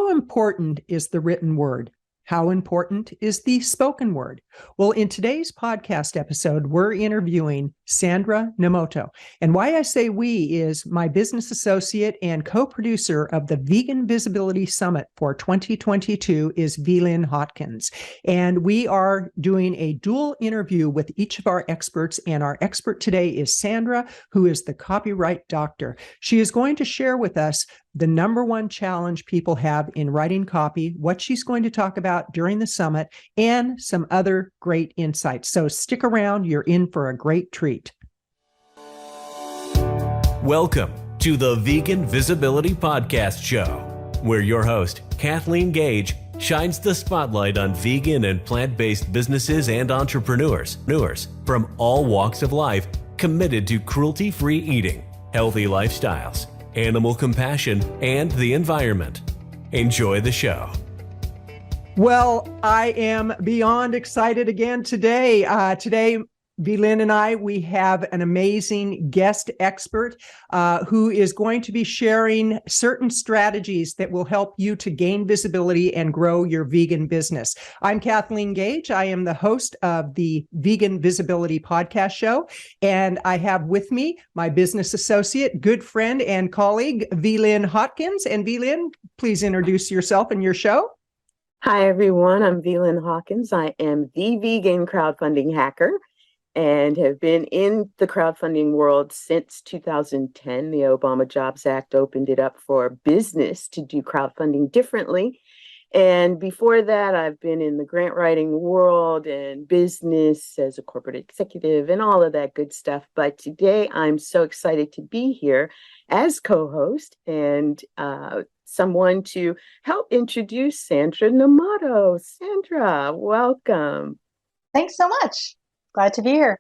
How important is the written word? How important is the spoken word? Well, in today's podcast episode, we're interviewing Sandra Nomoto. And why I say we is my business associate and co-producer of the Vegan Visibility Summit for 2022 is Vlyn Hawkins. And we are doing a dual interview with each of our experts. And our expert today is Sandra, who is the copyright doctor. She is going to share with us the number one challenge people have in writing copy, what she's going to talk about during the summit, and some other great insights. So stick around, you're in for a great treat. Welcome to the Vegan Visibility Podcast Show, where your host, Kathleen Gage, shines the spotlight on vegan and plant-based businesses and entrepreneurs from all walks of life committed to cruelty-free eating, healthy lifestyles, animal compassion, and the environment. Enjoy the show. Well, I am beyond excited again today. Today, Vlyn and we have an amazing guest expert who is going to be sharing certain strategies that will help you to gain visibility and grow your vegan business. I'm Kathleen Gage. I am the host of the Vegan Visibility Podcast Show, and I have with me my business associate, good friend, and colleague, Vlyn Hawkins. And Vlyn, please introduce yourself and your show. Hi, everyone. I'm Vlyn Hawkins. I am the vegan crowdfunding hacker and have been in the crowdfunding world since 2010. The Obama Jobs Act opened it up for business to do crowdfunding differently. And before that, I've been in the grant writing world and business as a corporate executive and all of that good stuff. But today I'm so excited to be here as co-host and someone to help introduce Sandra Nomoto. Sandra, welcome. Thanks so much. Glad to be here.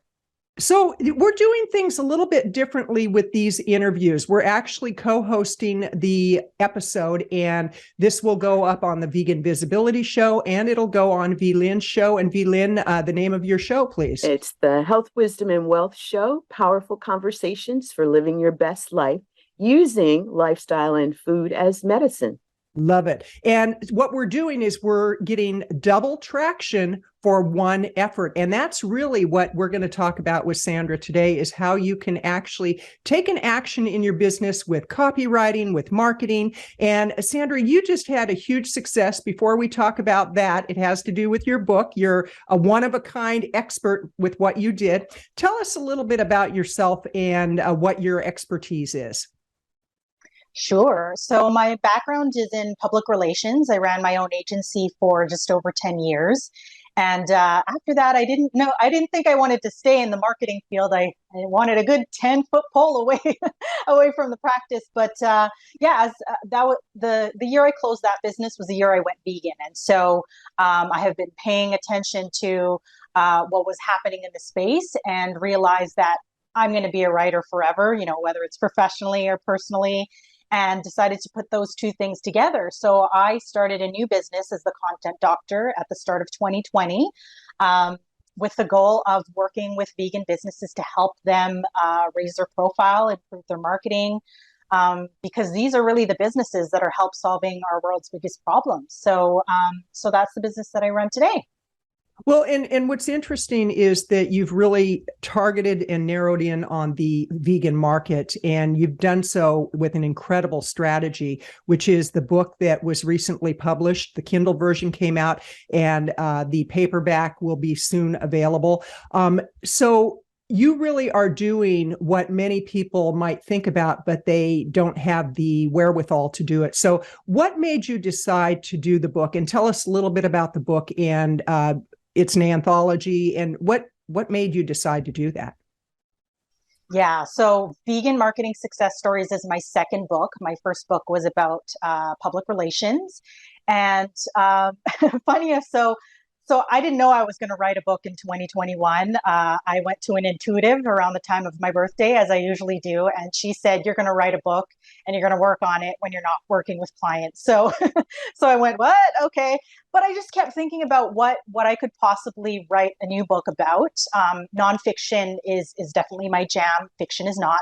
So we're doing things a little bit differently with these interviews. We're actually co-hosting the episode, and this will go up on the Vegan Visibility Show, and it'll go on Vlyn's show. And Vlyn, the name of your show, please. It's the Health, Wisdom, and Wealth Show, Powerful Conversations for Living Your Best Life, using lifestyle and food as medicine. Love it. And what we're doing is we're getting double traction for one effort. And that's really what we're going to talk about with Sandra today, is how you can actually take an action in your business with copywriting, with marketing. And Sandra, you just had a huge success. Before we talk about that, it has to do with your book. You're a one-of-a-kind expert with what you did. Tell us a little bit about yourself and what your expertise is. Sure. So my background is in public relations. I ran my own agency for just over 10 years. And after that, I didn't think I wanted to stay in the marketing field. I wanted a good 10-foot pole away from the practice. But the year I closed that business was the year I went vegan. And so I have been paying attention to what was happening in the space and realized that I'm going to be a writer forever, whether it's professionally or personally, and decided to put those two things together. So I started a new business as the content doctor at the start of 2020 with the goal of working with vegan businesses to help them raise their profile, improve their marketing, because these are really the businesses that are help solving our world's biggest problems. So that's the business that I run today. Well, and what's interesting is that you've really targeted and narrowed in on the vegan market, and you've done so with an incredible strategy, which is the book that was recently published. The Kindle version came out, and the paperback will be soon available. So you really are doing what many people might think about, but they don't have the wherewithal to do it. So what made you decide to do the book? And tell us a little bit about the book, and it's an anthology, and what made you decide to do that? Yeah, so Vegan Marketing Success Stories is my second book. My first book was about public relations. And funny enough, so I didn't know I was going to write a book in 2021. I went to an intuitive around the time of my birthday, as I usually do. And she said, you're going to write a book and you're going to work on it when you're not working with clients. So I went, what? Okay. But I just kept thinking about what I could possibly write a new book about. Nonfiction is definitely my jam. Fiction is not.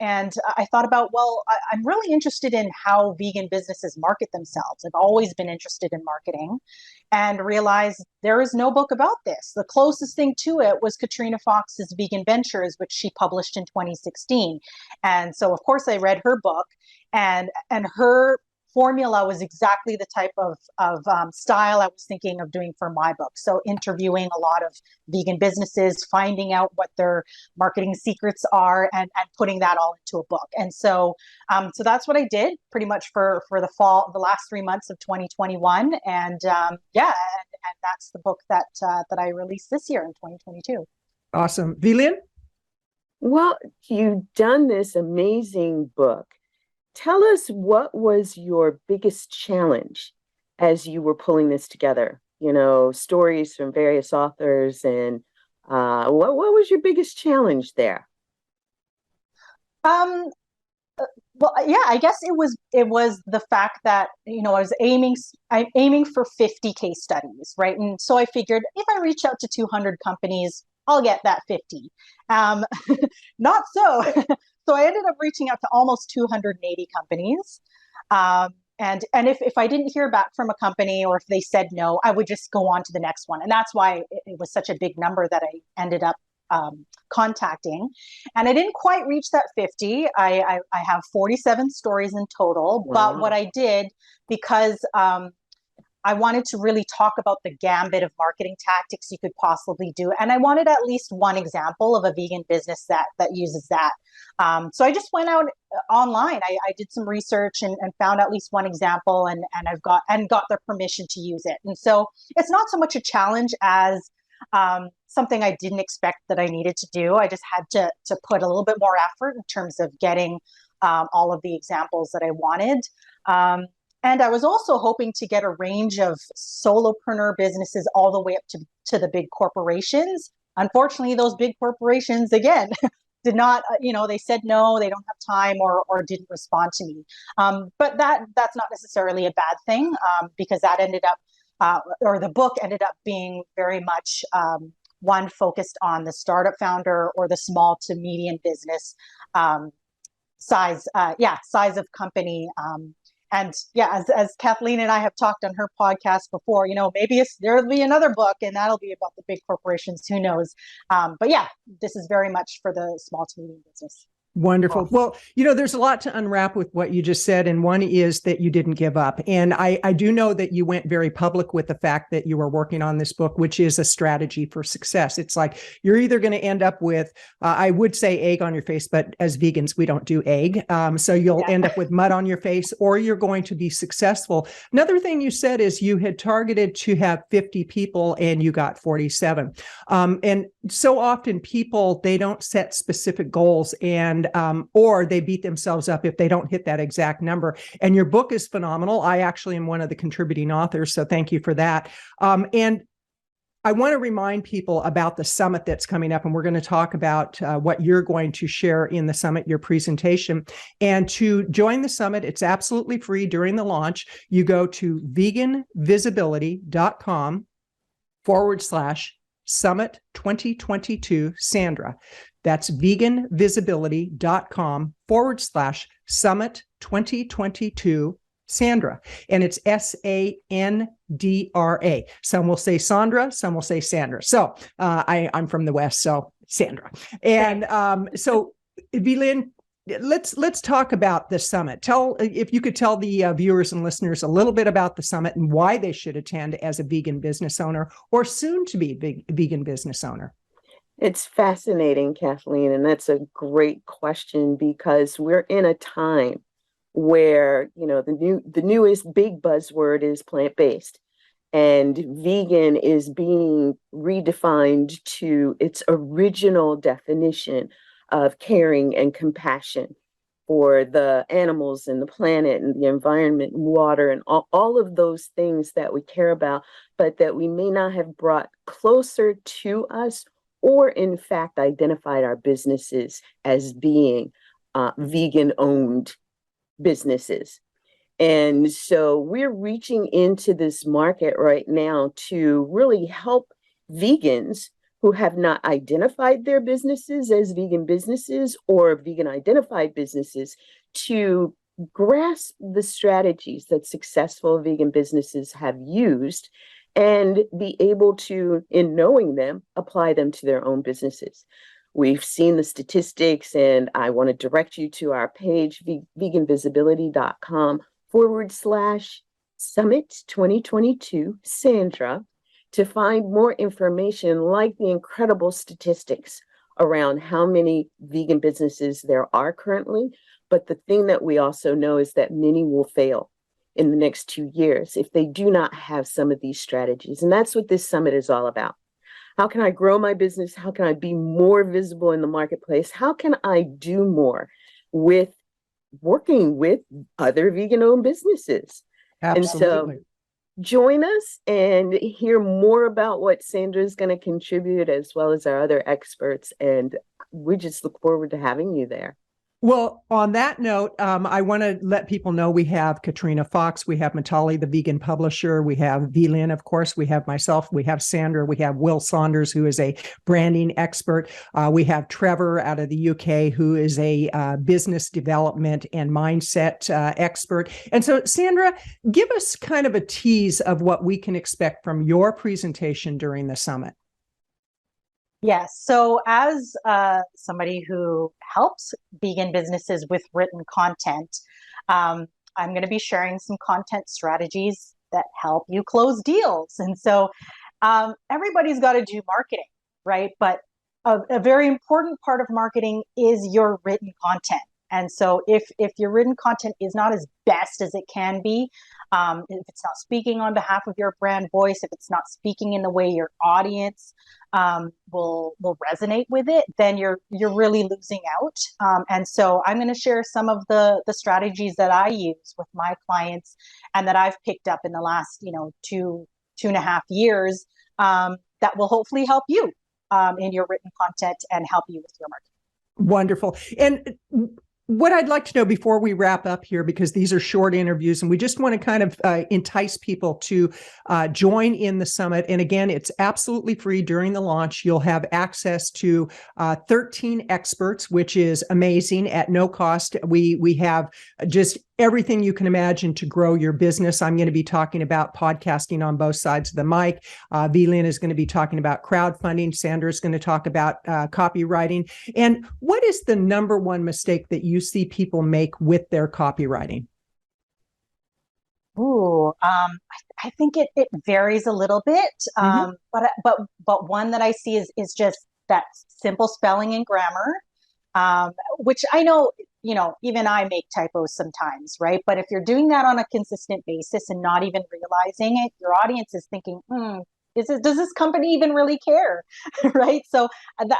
and I thought about, well, I'm really interested in how vegan businesses market themselves. I've always been interested in marketing, and realized there is no book about this. The closest thing to it was Katrina Fox's Vegan Ventures, which she published in 2016. And so, of course, I read her book, and her formula was exactly the type of style I was thinking of doing for my book. So interviewing a lot of vegan businesses, finding out what their marketing secrets are, and putting that all into a book. And so that's what I did pretty much for the last 3 months of 2021. And and that's the book that I released this year in 2022. Awesome. Vilian? Well, you've done this amazing book. Tell us, what was your biggest challenge as you were pulling this together? You know, stories from various authors, and what was your biggest challenge there? Well, yeah, I guess it was the fact that, I was aiming for 50 case studies, right? And so I figured if I reach out to 200 companies, I'll get that 50. Not so. So I ended up reaching out to almost 280 companies. And if I didn't hear back from a company, or if they said no, I would just go on to the next one. And that's why it was such a big number that I ended up contacting. And I didn't quite reach that 50. I have 47 stories in total. Wow. But what I did, because I wanted to really talk about the gambit of marketing tactics you could possibly do. And I wanted at least one example of a vegan business that uses that. So I just went out online. I did some research and found at least one example, and got their permission to use it. And so it's not so much a challenge as something I didn't expect that I needed to do. I just had to put a little bit more effort in terms of getting all of the examples that I wanted. And I was also hoping to get a range of solopreneur businesses all the way up to the big corporations. Unfortunately, those big corporations, again, did not, they said no, they don't have time, or didn't respond to me. But that's not necessarily a bad thing, because that ended up, or the book ended up being very much one focused on the startup founder or the small to medium business size of company. And yeah, as Kathleen and I have talked on her podcast before, maybe there'll be another book, and that'll be about the big corporations. Who knows? But yeah, this is very much for the small to medium business. Wonderful. Well, there's a lot to unwrap with what you just said. And one is that you didn't give up. And I do know that you went very public with the fact that you were working on this book, which is a strategy for success. It's like you're either going to end up with, I would say egg on your face, but as vegans, we don't do egg. So you'll end up with mud on your face, or you're going to be successful. Another thing you said is you had targeted to have 50 people and you got 47. And so often people, they don't set specific goals, and or they beat themselves up if they don't hit that exact number. And your book is phenomenal. I actually am one of the contributing authors, so thank you for that. And I want to remind people about the summit that's coming up, and we're going to talk about what you're going to share in the summit, your presentation. And to join the summit, it's absolutely free during the launch. You go to veganvisibility.com/Summit 2022 Sandra. That's veganvisibility.com/Summit 2022 Sandra. And it's Sandra. Some will say Sandra, some will say Sandra. So I'm from the West, so Sandra. And so Vilian, let's talk about the summit. If you could tell the viewers and listeners a little bit about the summit and why they should attend as a vegan business owner or soon to be vegan business owner. It's fascinating, Kathleen, and that's a great question, because we're in a time where, the newest big buzzword is plant-based, and vegan is being redefined to its original definition of caring and compassion for the animals and the planet and the environment and water and all of those things that we care about, but that we may not have brought closer to us, or in fact identified our businesses as being vegan-owned businesses. And so we're reaching into this market right now to really help vegans who have not identified their businesses as vegan businesses or vegan identified businesses to grasp the strategies that successful vegan businesses have used and be able to, in knowing them, apply them to their own businesses. We've seen the statistics, and I want to direct you to our page, veganvisibility.com/summit 2022 Sandra, to find more information like the incredible statistics around how many vegan businesses there are currently. But the thing that we also know is that many will fail in the next 2 years if they do not have some of these strategies. And that's what this summit is all about. How can I grow my business? How can I be more visible in the marketplace? How can I do more with working with other vegan-owned businesses? Absolutely. And so join us and hear more about what Sandra is going to contribute, as well as our other experts. And we just look forward to having you there. Well, on that note, I want to let people know we have Katrina Fox, we have Matali, the vegan publisher, we have Vlyn, of course, we have myself, we have Sandra, we have Will Saunders, who is a branding expert. We have Trevor out of the UK, who is a business development and mindset expert. And so, Sandra, give us kind of a tease of what we can expect from your presentation during the summit. Yes. So as somebody who helps vegan businesses with written content, I'm going to be sharing some content strategies that help you close deals. And so everybody's got to do marketing, right? But a very important part of marketing is your written content. And so if your written content is not as best as it can be, if it's not speaking on behalf of your brand voice, if it's not speaking in the way your audience will resonate with it, then you're really losing out. And so I'm going to share some of the strategies that I use with my clients and that I've picked up in the last, 2.5 years that will hopefully help you in your written content and help you with your marketing. Wonderful. And what I'd like to know before we wrap up here, because these are short interviews and we just want to kind of entice people to join in the summit. And again, it's absolutely free during the launch. You'll have access to 13 experts, which is amazing at no cost. We have just everything you can imagine to grow your business. I'm going to be talking about podcasting on both sides of the mic. Vlyn is going to be talking about crowdfunding. Sandra is going to talk about copywriting. And what is the number one mistake that you see people make with their copywriting? Ooh, I think it varies a little bit, but one that I see is just that simple spelling and grammar, which I know, even I make typos sometimes, right? But if you're doing that on a consistent basis and not even realizing it, your audience is thinking, does this company even really care, right? So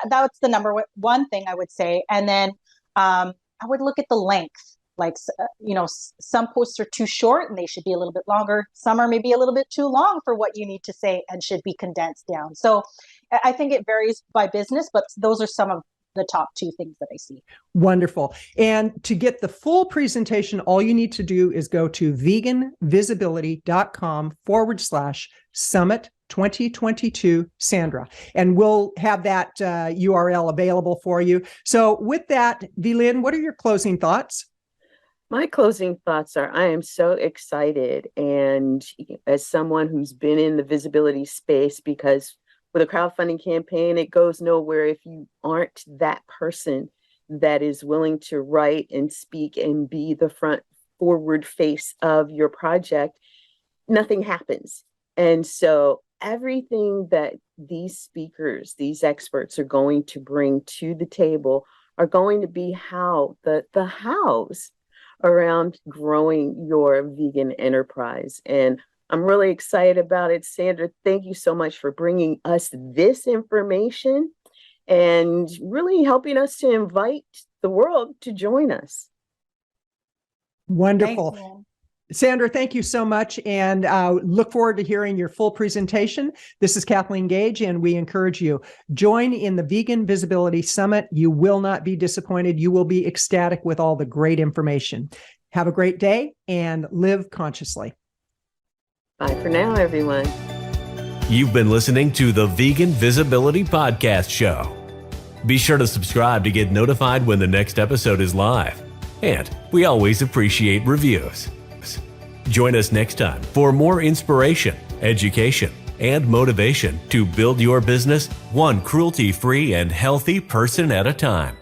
that's the number one thing I would say. And then I would look at the length. Like, some posts are too short and they should be a little bit longer. Some are maybe a little bit too long for what you need to say and should be condensed down. So I think it varies by business, but those are some of the top two things that I see. Wonderful. And to get the full presentation, all you need to do is go to veganvisibility.com/summit 2022 Sandra, and we'll have that URL available for you. So with that, Vlyn, what are your closing thoughts? My closing thoughts are, I am so excited. And as someone who's been in the visibility space, because with a crowdfunding campaign, it goes nowhere if you aren't that person that is willing to write and speak and be the front forward face of your project. Nothing happens. And so everything that these speakers, these experts are going to bring to the table are going to be the hows around growing your vegan enterprise. And I'm really excited about it. Sandra, thank you so much for bringing us this information and really helping us to invite the world to join us. Wonderful. Thanks, Sandra, thank you so much, and look forward to hearing your full presentation. This is Kathleen Gage, and we encourage you, join in the Vegan Visibility Summit. You will not be disappointed. You will be ecstatic with all the great information. Have a great day and live consciously. Bye for now, everyone. You've been listening to the Vegan Visibility Podcast Show. Be sure to subscribe to get notified when the next episode is live. And we always appreciate reviews. Join us next time for more inspiration, education, and motivation to build your business one cruelty-free and healthy person at a time.